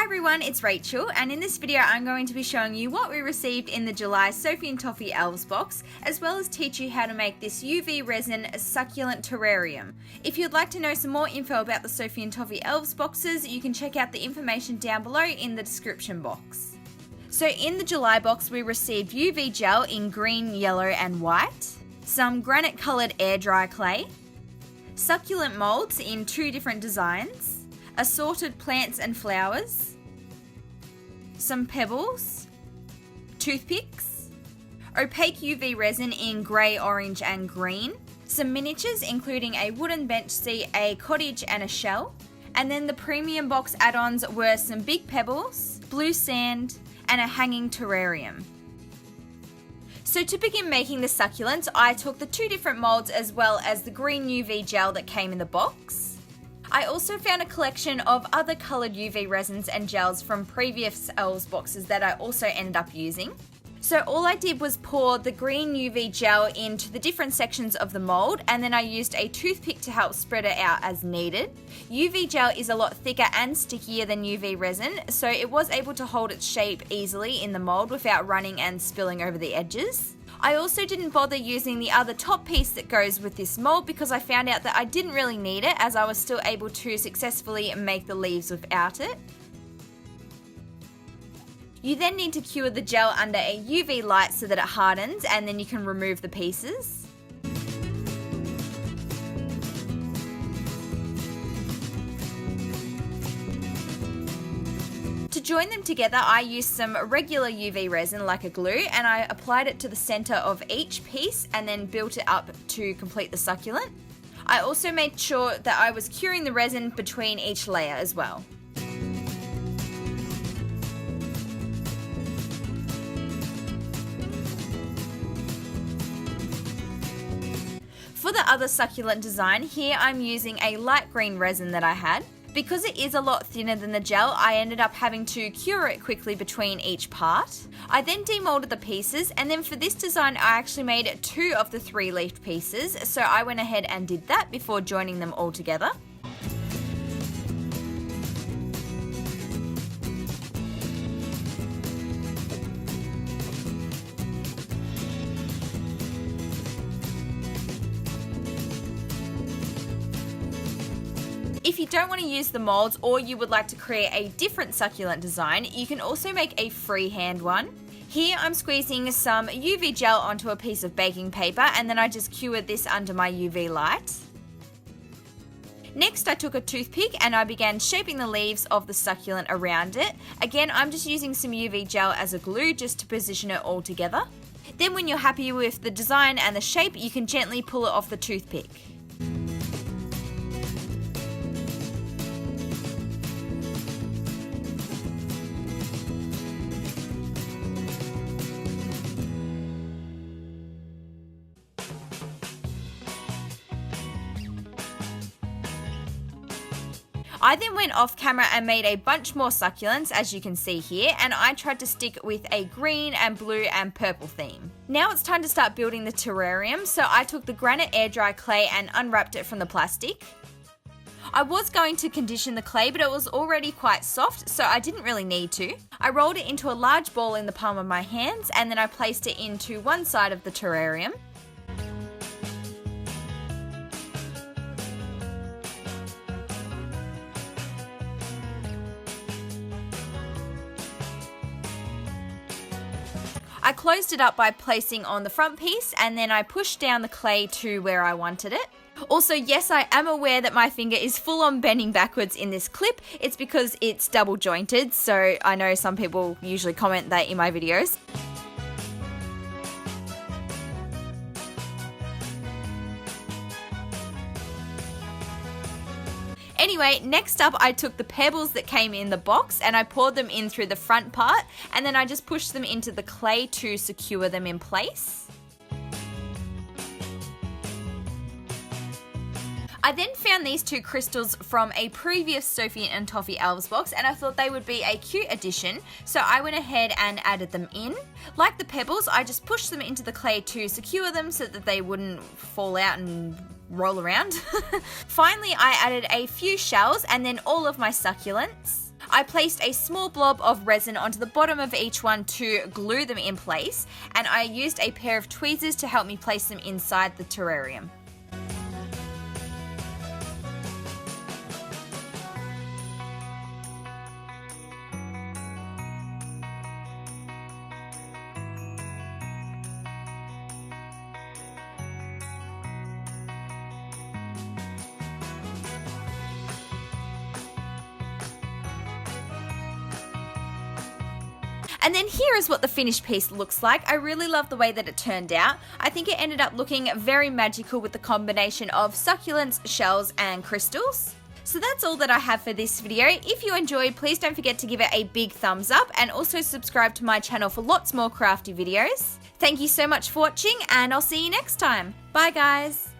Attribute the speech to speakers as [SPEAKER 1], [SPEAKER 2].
[SPEAKER 1] everyone, it's Rachel, and in this video I'm going to be showing you what we received in the July Sophie and Toffee Elves box, as well as teach you how to make this UV resin Succulent Terrarium. If you'd like to know some more info about the Sophie and Toffee Elves boxes, you can check out the information down below in the description box. So in the July box we received UV gel in green, yellow and white, some granite coloured air dry clay, succulent moulds in 2 different designs, assorted plants and flowers, some pebbles, toothpicks, opaque UV resin in grey, orange and green, some miniatures including a wooden bench seat, a cottage and a shell, and then the premium box add-ons were some big pebbles, blue sand and a hanging terrarium. So to begin making the succulents, I took the 2 different moulds as well as the green UV gel that came in the box. I also found a collection of other coloured UV resins and gels from previous Elves boxes that I also ended up using. So all I did was pour the green UV gel into the different sections of the mould, and then I used a toothpick to help spread it out as needed. UV gel is a lot thicker and stickier than UV resin, so it was able to hold its shape easily in the mould without running and spilling over the edges. I also didn't bother using the other top piece that goes with this mould because I found out that I didn't really need it, as I was still able to successfully make the leaves without it. You then need to cure the gel under a UV light so that it hardens, and then you can remove the pieces. To join them together, I used some regular UV resin like a glue, and I applied it to the center of each piece and then built it up to complete the succulent. I also made sure that I was curing the resin between each layer as well. For the other succulent design, here I'm using a light green resin that I had. Because it is a lot thinner than the gel, I ended up having to cure it quickly between each part. I then demolded the pieces, and then for this design I actually made 2 of the 3-leafed pieces, so I went ahead and did that before joining them all together. If you don't want to use the molds, or you would like to create a different succulent design, you can also make a freehand one. Here I'm squeezing some UV gel onto a piece of baking paper, and then I just cured this under my UV light. Next I took a toothpick and I began shaping the leaves of the succulent around it. Again, I'm just using some UV gel as a glue just to position it all together. Then when you're happy with the design and the shape, you can gently pull it off the toothpick. I then went off camera and made a bunch more succulents, as you can see here, and I tried to stick with a green and blue and purple theme. Now it's time to start building the terrarium, so I took the granite air dry clay and unwrapped it from the plastic. I was going to condition the clay, but it was already quite soft, so I didn't really need to. I rolled it into a large ball in the palm of my hands, and then I placed it into one side of the terrarium. I closed it up by placing on the front piece, and then I pushed down the clay to where I wanted it. Also, yes, I am aware that my finger is full on bending backwards in this clip. It's because it's double jointed, so I know some people usually comment that in my videos. Anyway, next up I took the pebbles that came in the box and I poured them in through the front part, and then I just pushed them into the clay to secure them in place. I then found these 2 crystals from a previous Sophie and Toffee Elves box, and I thought they would be a cute addition, so I went ahead and added them in. Like the pebbles, I just pushed them into the clay to secure them so that they wouldn't fall out and roll around. Finally, I added a few shells and then all of my succulents. I placed a small blob of resin onto the bottom of each one to glue them in place, and I used a pair of tweezers to help me place them inside the terrarium. And then here is what the finished piece looks like. I really love the way that it turned out. I think it ended up looking very magical with the combination of succulents, shells, and crystals. So that's all that I have for this video. If you enjoyed, please don't forget to give it a big thumbs up and also subscribe to my channel for lots more crafty videos. Thank you so much for watching, and I'll see you next time. Bye guys!